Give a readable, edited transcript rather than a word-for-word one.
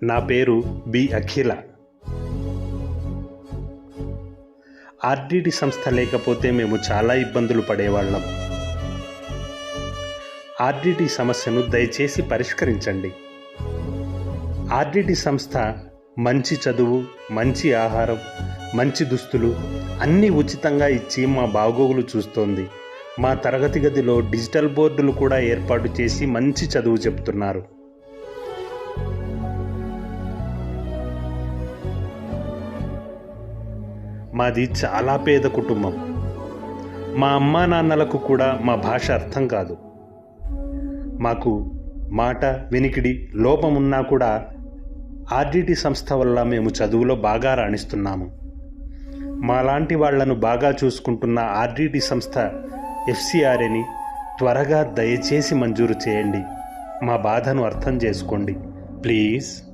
నా పేరు బి అఖిల. ఆర్డిటి సంస్థ లేకపోతే మేము చాలా ఇబ్బందులు పడేవాళ్ళం. ఆర్డిటి సమస్యను దయచేసి పరిష్కరించండి. ఆర్డిటి సంస్థ మంచి చదువు, మంచి ఆహారం, మంచి దుస్తులు అన్నీ ఉచితంగా ఇచ్చి మా బాగోగులు చూస్తోంది. మా తరగతి గదిలో డిజిటల్ బోర్డులు కూడా ఏర్పాటు చేసి మంచి చదువు చెప్తున్నారు. మాది చాలా పేద కుటుంబం. మా అమ్మా నాన్నలకు కూడా మా భాష అర్థం కాదు. మాకు మాట వినికిడి లోపమున్నా కూడా ఆర్డిటి సంస్థ వల్ల మేము చదువులో బాగా రాణిస్తున్నాము. మాలాంటి వాళ్లను బాగా చూసుకుంటున్న ఆర్డిటి సంస్థ FCRAని త్వరగా దయచేసి మంజూరు చేయండి. మా బాధను అర్థం చేసుకోండి ప్లీజ్.